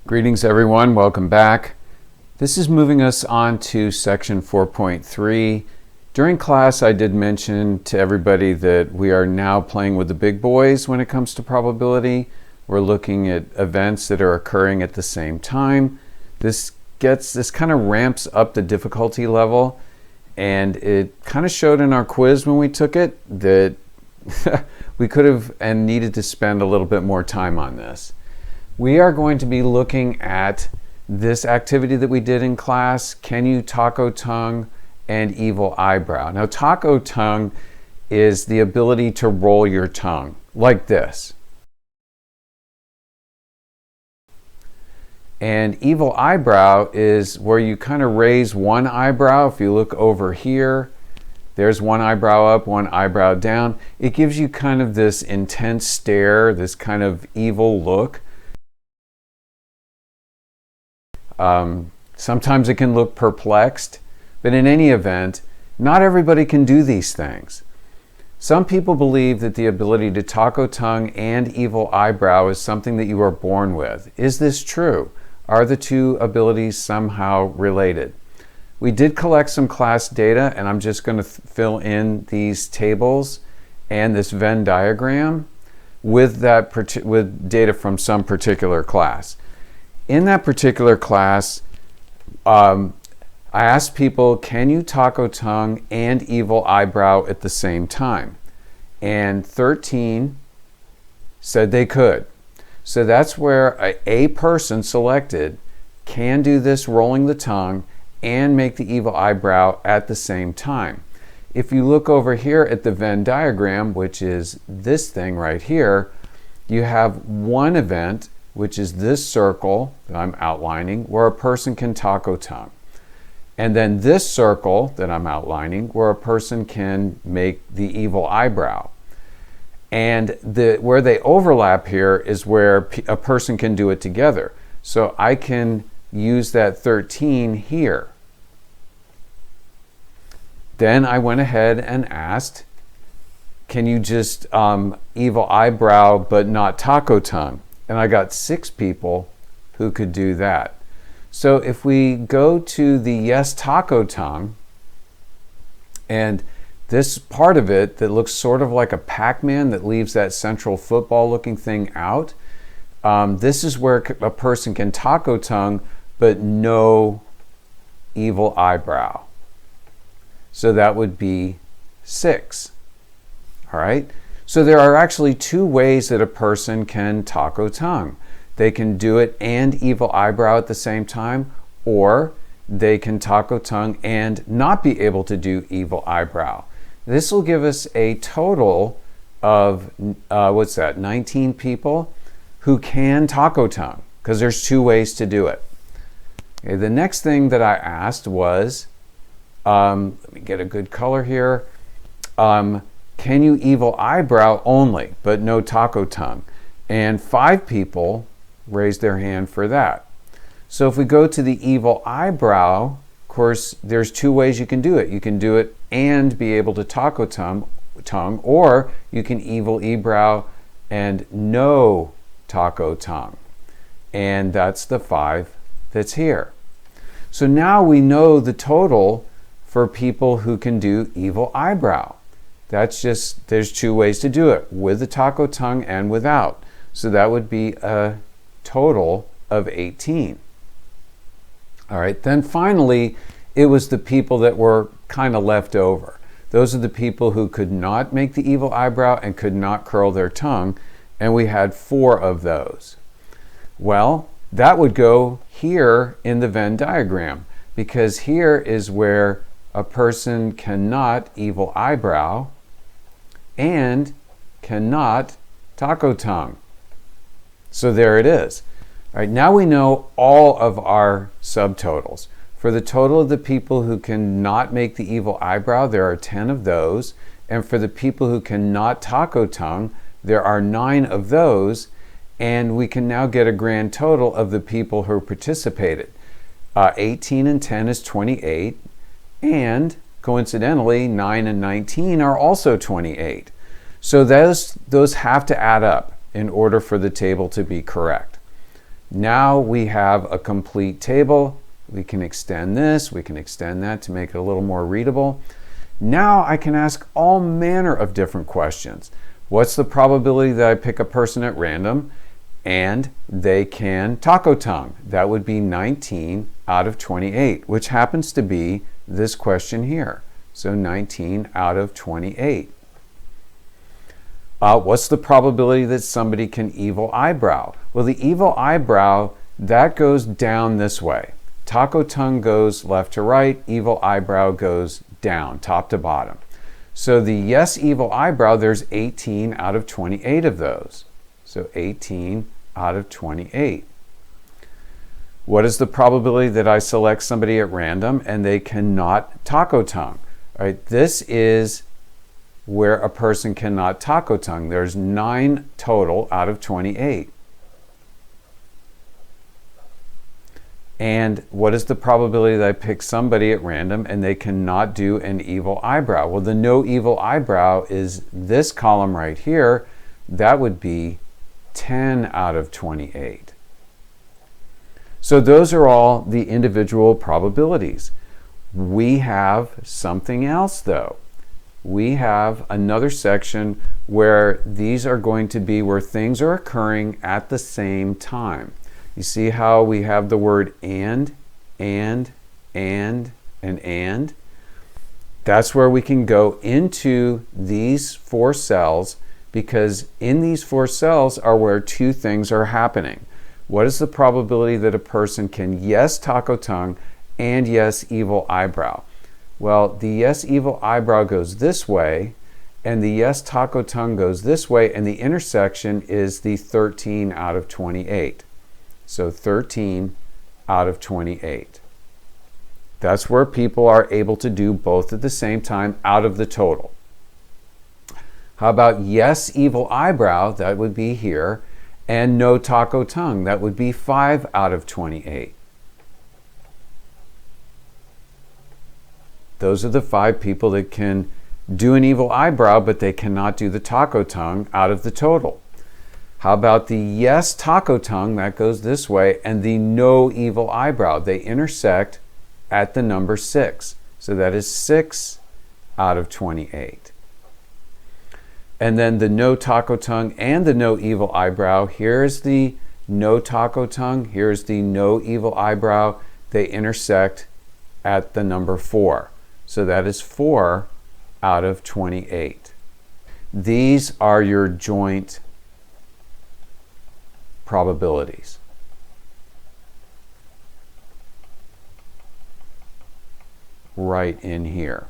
Greetings everyone, welcome back. This is moving us on to section 4.3. During class I did mention to everybody that we are now playing with the big boys when it comes to probability. We're looking at events that are occurring at the same time. This kind of ramps up the difficulty level, and it kind of showed in our quiz when we took it that we could have and needed to spend a little bit more time on this. We are going to be looking at this activity that we did in class, can you taco tongue and evil eyebrow. Now, taco tongue is the ability to roll your tongue like this. And evil eyebrow is where you kind of raise one eyebrow. If you look over here, there's one eyebrow up, one eyebrow down. It gives you kind of this intense stare, this kind of evil look. Sometimes it can look perplexed, but in any event, not everybody can do these things. Some people believe that the ability to taco tongue and evil eyebrow is something that you are born with. Is this true? Are the two abilities somehow related? We did collect some class data, and I'm just going to fill in these tables and this Venn diagram with data from some particular class. In that particular class, I asked people, can you taco tongue and evil eyebrow at the same time? And 13 said they could. So that's where a person selected can do this rolling the tongue and make the evil eyebrow at the same time. If you look over here at the Venn diagram, which is this thing right here, you have one event, which is this circle that I'm outlining, where a person can taco tongue. And then this circle that I'm outlining, where a person can make the evil eyebrow. And where they overlap here is where a person can do it together. So I can use that 13 here. Then I went ahead and asked, can you just evil eyebrow but not taco tongue? And I got 6 people who could do that. So if we go to the yes taco tongue, and this part of it that looks sort of like a Pac-Man that leaves that central football looking thing out, this is where a person can taco tongue but no evil eyebrow. So that would be 6. All right? So there are actually 2 ways that a person can taco tongue. They can do it and evil eyebrow at the same time, or they can taco tongue and not be able to do evil eyebrow. This will give us a total of, 19 people who can taco tongue, because there's 2 ways to do it. Okay, the next thing that I asked was, let me get a good color here. Can you evil eyebrow only, but no taco tongue? And 5 people raised their hand for that. So if we go to the evil eyebrow, of course, there's 2 ways you can do it. You can do it and be able to taco tongue, or you can evil eyebrow and no taco tongue. And that's the 5 that's here. So now we know the total for people who can do evil eyebrow. That's just, there's 2 ways to do it, with the taco tongue and without. So that would be a total of 18. All right, then finally, it was the people that were kind of left over. Those are the people who could not make the evil eyebrow and could not curl their tongue, and we had 4 of those. Well, that would go here in the Venn diagram, because here is where a person cannot evil eyebrow and cannot taco tongue. So there it is. All right, now we know all of our subtotals. For the total of the people who cannot make the evil eyebrow, there are 10 of those. And for the people who cannot taco tongue, there are 9 of those. And we can now get a grand total of the people who participated. 18 and 10 is 28. And coincidentally, 9 and 19 are also 28. So those have to add up in order for the table to be correct. Now we have a complete table. We can extend this, we can extend that to make it a little more readable. Now I can ask all manner of different questions. What's the probability that I pick a person at random and they can taco tongue? That would be 19 out of 28, which happens to be this question here. So 19 out of 28. What's the probability that somebody can evil eyebrow? Well, the evil eyebrow, that goes down this way. Taco tongue goes left to right, evil eyebrow goes down, top to bottom. So the yes evil eyebrow, there's 18 out of 28 of those. So 18 out of 28. What is the probability that I select somebody at random and they cannot taco tongue? All right, this is where a person cannot taco tongue. There's 9 total out of 28. And what is the probability that I pick somebody at random and they cannot do an evil eyebrow? Well, the no evil eyebrow is this column right here. That would be 10 out of 28. So those are all the individual probabilities. We have something else though. We have another section where these are going to be where things are occurring at the same time. You see how we have the word and. That's where we can go into these 4 cells, because in these 4 cells are where 2 things are happening. What is the probability that a person can yes taco tongue and yes evil eyebrow? Well, the yes evil eyebrow goes this way, and the yes taco tongue goes this way, and the intersection is the 13 out of 28. So 13 out of 28. That's where people are able to do both at the same time out of the total. How about yes evil eyebrow? That would be here. And no taco tongue. That would be 5 out of 28. Those are the 5 people that can do an evil eyebrow, but they cannot do the taco tongue out of the total. How about the yes taco tongue? That goes this way. And the no evil eyebrow. They intersect at the number 6. So that is 6 out of 28. And then the no taco tongue and the no evil eyebrow. Here's the no taco tongue. Here's the no evil eyebrow. They intersect at the number 4. So that is 4 out of 28. These are your joint probabilities. Right in here.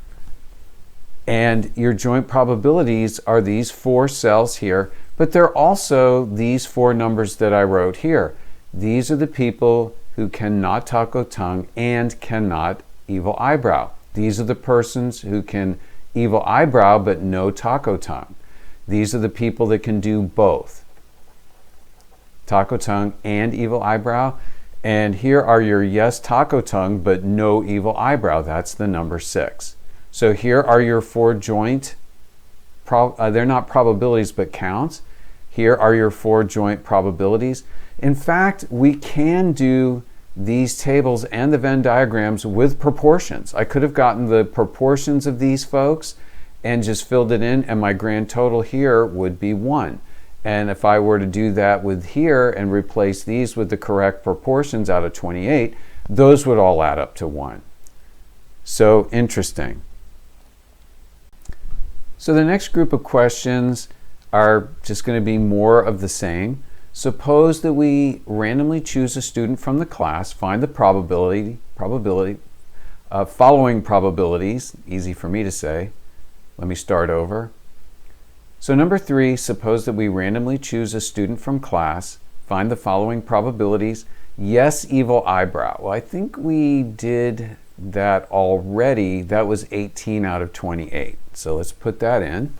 And your joint probabilities are these 4 cells here, but they're also these 4 numbers that I wrote here. These are the people who cannot taco tongue and cannot evil eyebrow. These are the persons who can evil eyebrow but no taco tongue. These are the people that can do both, taco tongue and evil eyebrow. And here are your yes taco tongue but no evil eyebrow. That's the number 6. So here are your 4 joint, they're not probabilities but counts. Here are your 4 joint probabilities. In fact, we can do these tables and the Venn diagrams with proportions. I could have gotten the proportions of these folks and just filled it in, and my grand total here would be 1. And if I were to do that with here and replace these with the correct proportions out of 28, those would all add up to 1. So interesting. So the next group of questions are just going to be more of the same. Suppose that we randomly choose a student from the class, find the following probabilities, easy for me to say. Let me start over. So number 3, suppose that we randomly choose a student from class, find the following probabilities. Yes, evil eyebrow. Well, I think we did that already. That was 18 out of 28. So let's put that in,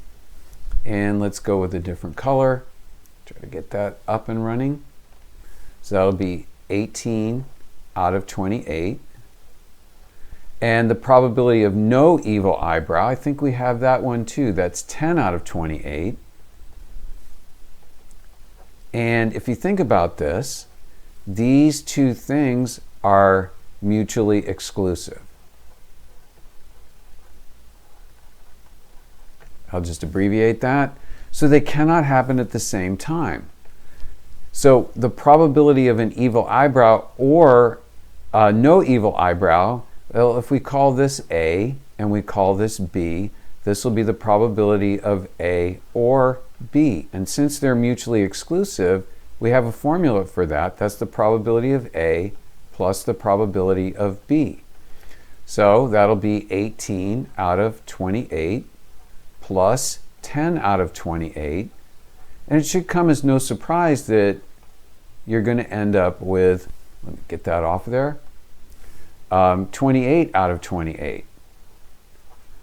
and let's go with a different color. Try to get that up and running. So that'll be 18 out of 28. And the probability of no evil eyebrow, I think we have that one too. That's 10 out of 28. And if you think about this, these two things are mutually exclusive. I'll just abbreviate that. So they cannot happen at the same time. So the probability of an evil eyebrow or no evil eyebrow, well, if we call this A and we call this B, this will be the probability of A or B. And since they're mutually exclusive, we have a formula for that. That's the probability of A plus the probability of B. So that'll be 18 out of 28 plus 10 out of 28. And it should come as no surprise that you're going to end up with, let me get that off there, 28 out of 28,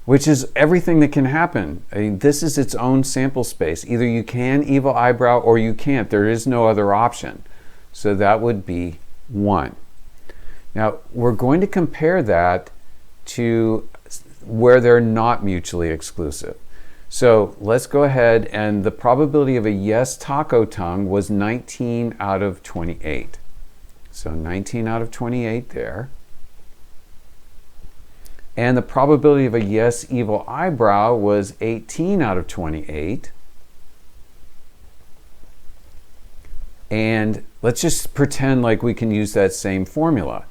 which is everything that can happen. I mean, this is its own sample space. Either you can evil eyebrow or you can't. There is no other option. So that would be 1. Now, we're going to compare that to where they're not mutually exclusive. So let's go ahead, and the probability of a yes taco tongue was 19 out of 28. So 19 out of 28 there. And the probability of a yes evil eyebrow was 18 out of 28. And let's just pretend like we can use that same formula.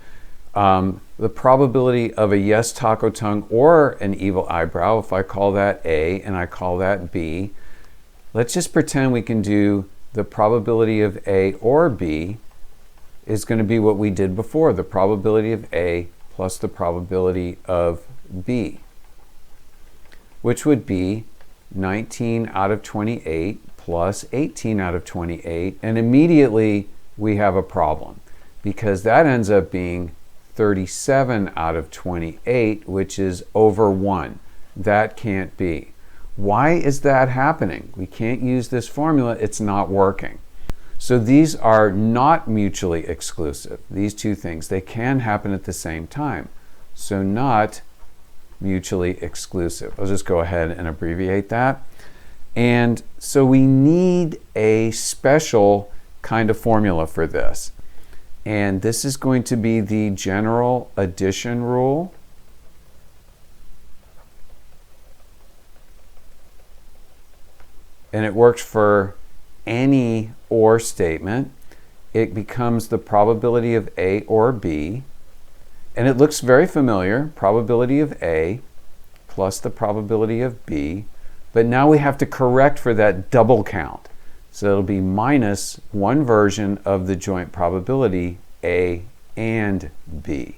The probability of a yes taco tongue or an evil eyebrow, if I call that A and I call that B, let's just pretend we can do the probability of A or B is going to be what we did before, the probability of A plus the probability of B, which would be 19 out of 28 plus 18 out of 28, and immediately we have a problem because that ends up being 37 out of 28, which is over 1. That can't be. Why is that happening? We can't use this formula. It's not working. So these are not mutually exclusive. These two things, they can happen at the same time. So not mutually exclusive. I'll just go ahead and abbreviate that. And so we need a special kind of formula for this. And this is going to be the general addition rule. And it works for any or statement. It becomes the probability of A or B. And it looks very familiar, probability of A plus the probability of B. But now we have to correct for that double count. So it'll be minus one version of the joint probability, A and B.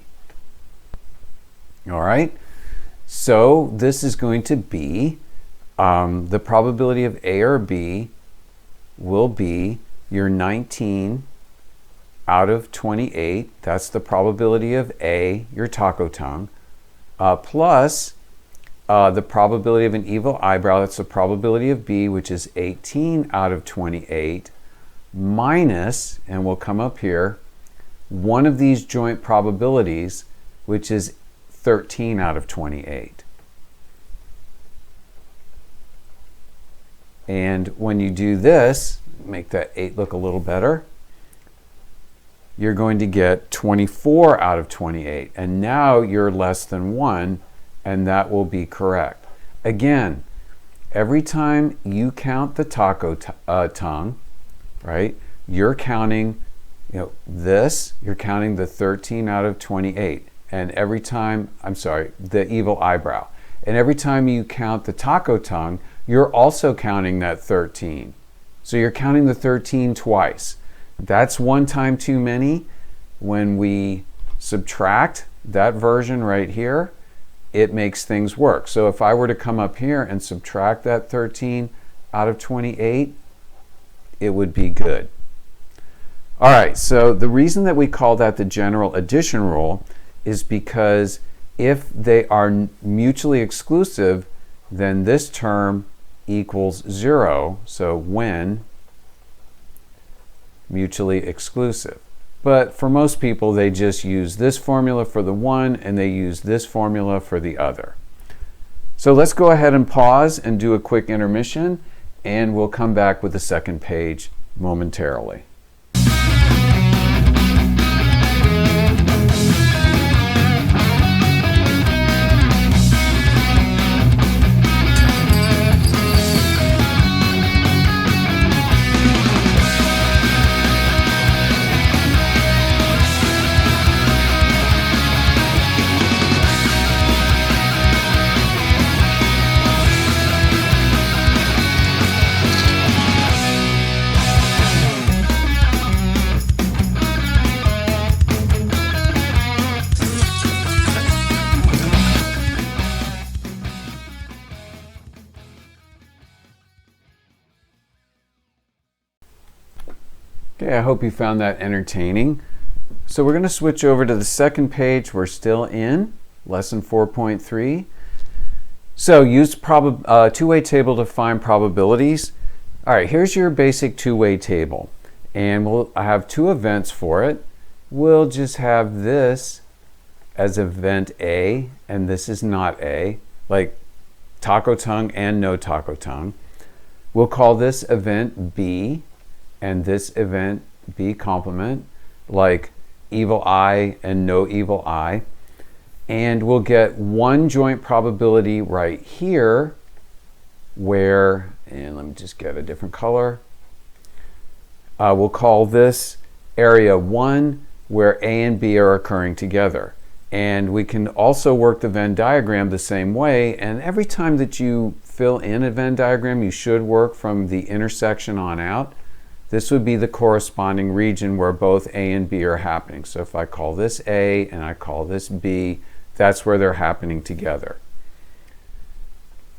All right, so this is going to be the probability of A or B will be your 19 out of 28. That's the probability of A, your taco tongue, plus the probability of an evil eyebrow, that's the probability of B, which is 18 out of 28, minus, and we'll come up here, one of these joint probabilities, which is 13 out of 28. And when you do this, make that 8 look a little better, you're going to get 24 out of 28. And now you're less than 1, and that will be correct. Again, every time you count the taco tongue, right, you're counting, this, you're counting the 13 out of 28. And every time, the evil eyebrow. And every time you count the taco tongue, you're also counting that 13. So you're counting the 13 twice. That's one time too many. When we subtract that version right here, it makes things work. So if I were to come up here and subtract that 13 out of 28, it would be good. All right, so the reason that we call that the general addition rule is because if they are mutually exclusive, then this term equals 0. So when mutually exclusive. But for most people, they just use this formula for the one and they use this formula for the other. So let's go ahead and pause and do a quick intermission, and we'll come back with the second page momentarily. Okay, I hope you found that entertaining. So we're going to switch over to the second page. We're still in lesson 4.3. So use two-way table to find probabilities. All right, here's your basic two-way table. And I have two events for it. We'll just have this as event A, and this is not A, like taco tongue and no taco tongue. We'll call this event B, and this event B complement, like evil eye and no evil eye. And we'll get one joint probability right here where, and let me just get a different color. We'll call this area 1 where A and B are occurring together. And we can also work the Venn diagram the same way. And every time that you fill in a Venn diagram, you should work from the intersection on out. This would be the corresponding region where both A and B are happening. So if I call this A and I call this B, that's where they're happening together.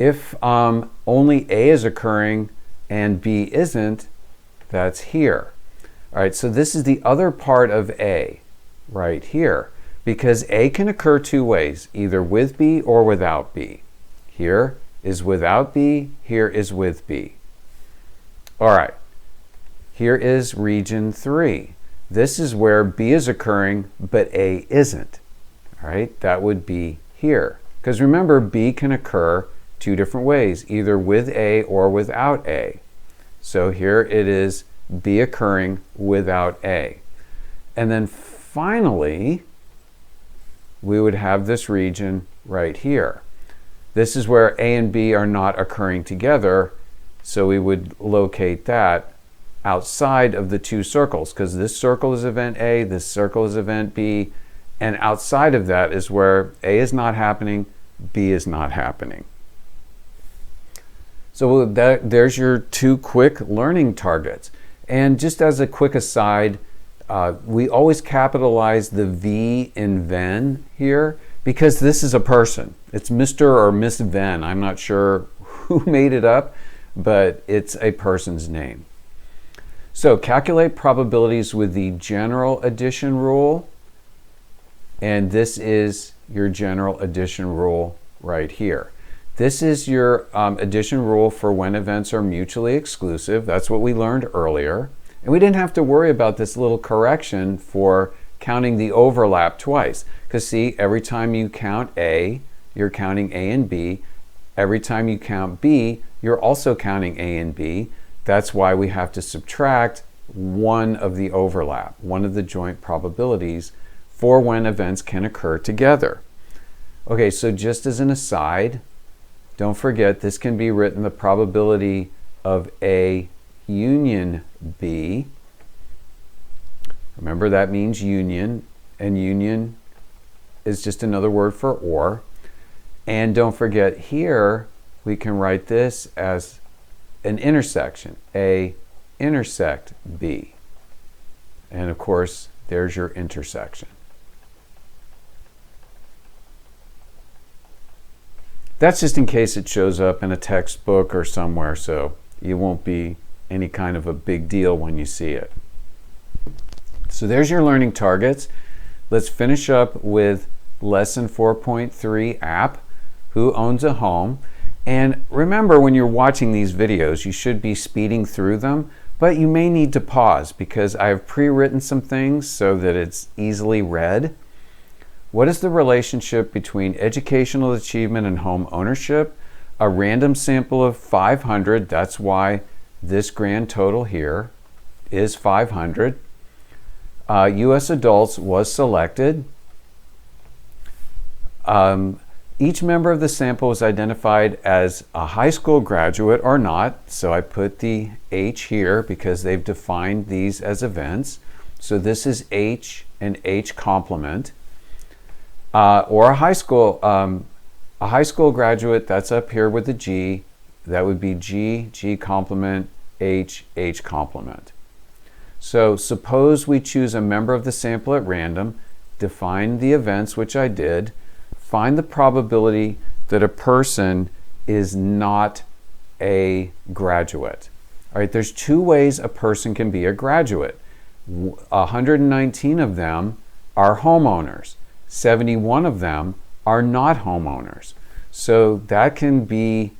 If only A is occurring and B isn't, that's here. All right, so this is the other part of A right here, because A can occur two ways, either with B or without B. Here is without B, here is with B. All right, here is region 3. This is where B is occurring, but A isn't. All right, that would be here. Because remember, B can occur two different ways, either with A or without A. So here it is B occurring without A. And then finally, we would have this region right here. This is where A and B are not occurring together, so we would locate that outside of the two circles, because this circle is event A, this circle is event B, and outside of that is where A is not happening, B is not happening. So there's your two quick learning targets. And just as a quick aside, we always capitalize the V in Venn here because this is a person. It's Mr. or Miss Venn. I'm not sure who made it up, but it's a person's name. So calculate probabilities with the general addition rule. And this is your general addition rule right here. This is your addition rule for when events are mutually exclusive. That's what we learned earlier. And we didn't have to worry about this little correction for counting the overlap twice. Because see, every time you count A, you're counting A and B. Every time you count B, you're also counting A and B. That's why we have to subtract one of the overlap, one of the joint probabilities for when events can occur together. Okay, so just as an aside, don't forget this can be written the probability of A union B. Remember that means union, and union is just another word for or. And don't forget here we can write this as an intersection, A intersect B. And of course, there's your intersection. That's just in case it shows up in a textbook or somewhere, so it won't be any kind of a big deal when you see it. So there's your learning targets. Let's finish up with lesson 4.3 app, who owns a home. And remember, when you're watching these videos, you should be speeding through them, but you may need to pause because I've pre-written some things so that it's easily read. What is the relationship between educational achievement and home ownership? A random sample of 500, that's why this grand total here is 500. U.S. adults was selected. Each member of the sample was identified as a high school graduate or not, so I put the H here because they've defined these as events. So this is H and H complement. Or a high school graduate, that's up here with the G. That would be G, G complement, H, H complement. So suppose we choose a member of the sample at random, define the events, which I did, find the probability that a person is not a graduate. All right, there's two ways a person can be a graduate. 119 of them are homeowners. 71 of them are not homeowners. So that can be,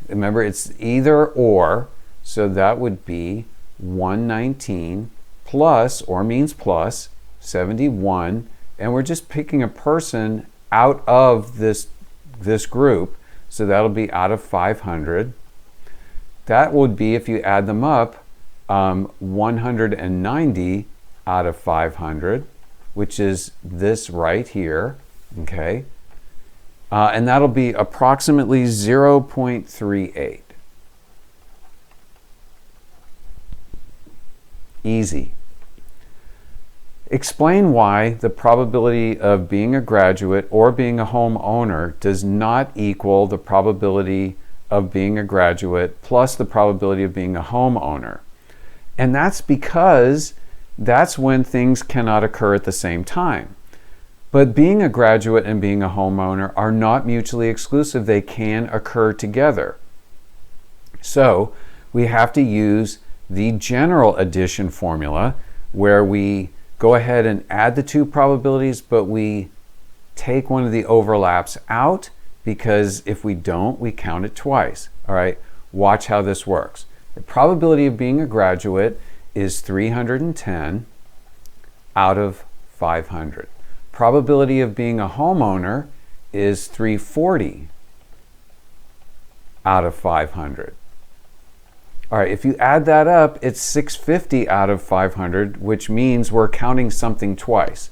remember, it's either or, so that would be 119 plus, or means plus, 71, and we're just picking a person out of this group, so that'll be out of 500. That would be, if you add them up, 190 out of 500, which is this right here, okay? And that'll be approximately 0.38. Easy. Explain why the probability of being a graduate or being a homeowner does not equal the probability of being a graduate plus the probability of being a homeowner. And that's because that's when things cannot occur at the same time. But being a graduate and being a homeowner are not mutually exclusive. They can occur together. So we have to use the general addition formula, where we go ahead and add the two probabilities, but we take one of the overlaps out, because if we don't, we count it twice. All right, watch how this works. The probability of being a graduate is 310 out of 500. Probability of being a homeowner is 340 out of 500. All right, if you add that up, it's 650 out of 500, which means we're counting something twice.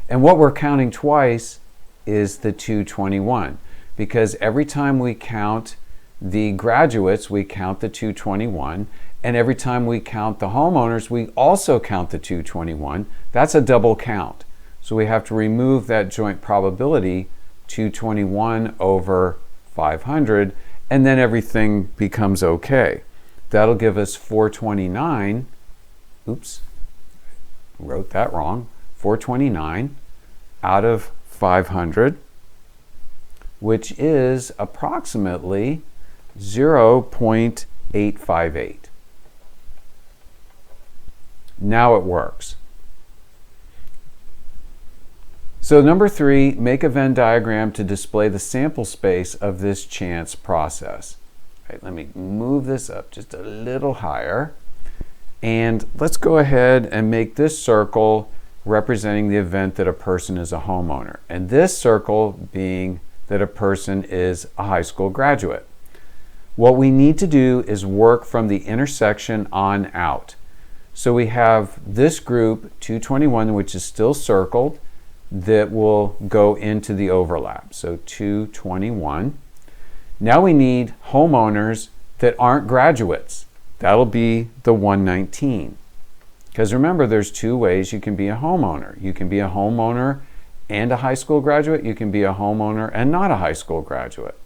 And what we're counting twice is the 221, because every time we count the graduates, we count the 221, and every time we count the homeowners, we also count the 221. That's a double count. So we have to remove that joint probability, 221 over 500, and then everything becomes okay. That'll give us 429, oops, wrote that wrong, 429 out of 500, which is approximately 0.858. Now it works. So number 3, make a Venn diagram to display the sample space of this chance process. Right, let me move this up just a little higher. And let's go ahead and make this circle representing the event that a person is a homeowner, and this circle being that a person is a high school graduate. What we need to do is work from the intersection on out. So we have this group, 221, which is still circled, that will go into the overlap. So 221. Now we need homeowners that aren't graduates. That'll be the 119. Because remember, there's two ways you can be a homeowner. You can be a homeowner and a high school graduate. You can be a homeowner and not a high school graduate.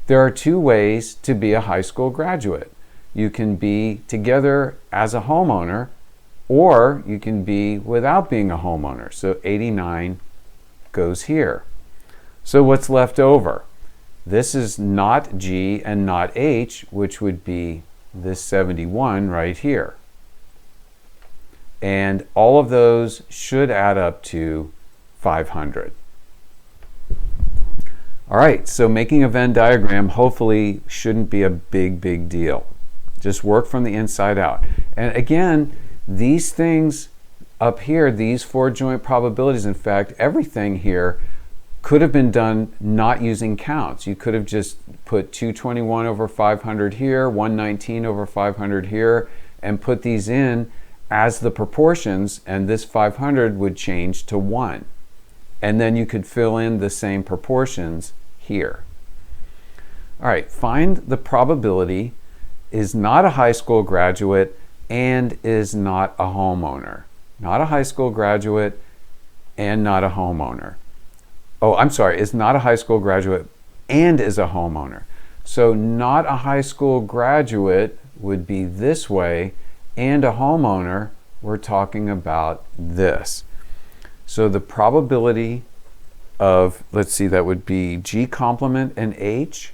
There are two ways to be a high school graduate. You can be together as a homeowner, or you can be without being a homeowner. So 89 goes here. So what's left over? This is not G and not H, which would be this 71 right here. And all of those should add up to 500. All right, so making a Venn diagram hopefully shouldn't be a big deal. Just work from the inside out. And again, these things up here, these 4 joint probabilities, in fact, everything here could have been done not using counts. You could have just put 221 over 500 here, 119 over 500 here, and put these in as the proportions, and this 500 would change to 1. And then you could fill in the same proportions here. All right, find the probability is not a high school graduate and is not a homeowner. Not a high school graduate and not a homeowner. Oh, I'm sorry, is not a high school graduate and is a homeowner. So not a high school graduate would be this way, and a homeowner, we're talking about this. So the probability of, let's see, that would be G complement and H.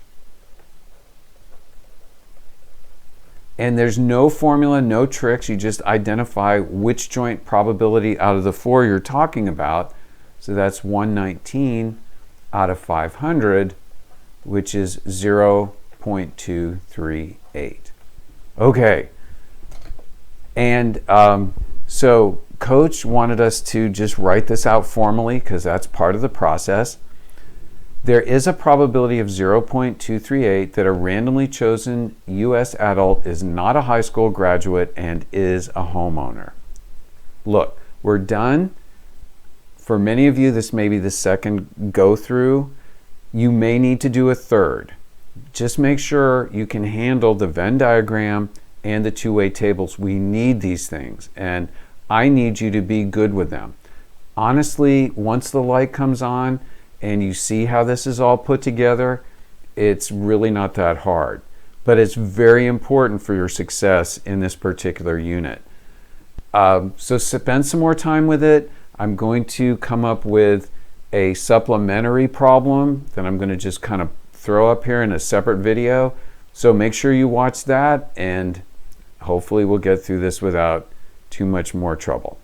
And there's no formula, no tricks. You just identify which joint probability out of the 4 you're talking about. So that's 119 out of 500, which is 0.238. Okay. And so Coach wanted us to just write this out formally because that's part of the process. There is a probability of 0.238 that a randomly chosen U.S. adult is not a high school graduate and is a homeowner. Look, we're done. For many of you, this may be the second go through. You may need to do a third. Just make sure you can handle the Venn diagram and the two-way tables. We need these things, and I need you to be good with them. Honestly, once the light comes on and you see how this is all put together, it's really not that hard. But it's very important for your success in this particular unit. So spend some more time with it. I'm going to come up with a supplementary problem that I'm going to just kind of throw up here in a separate video. So make sure you watch that, and hopefully we'll get through this without too much more trouble.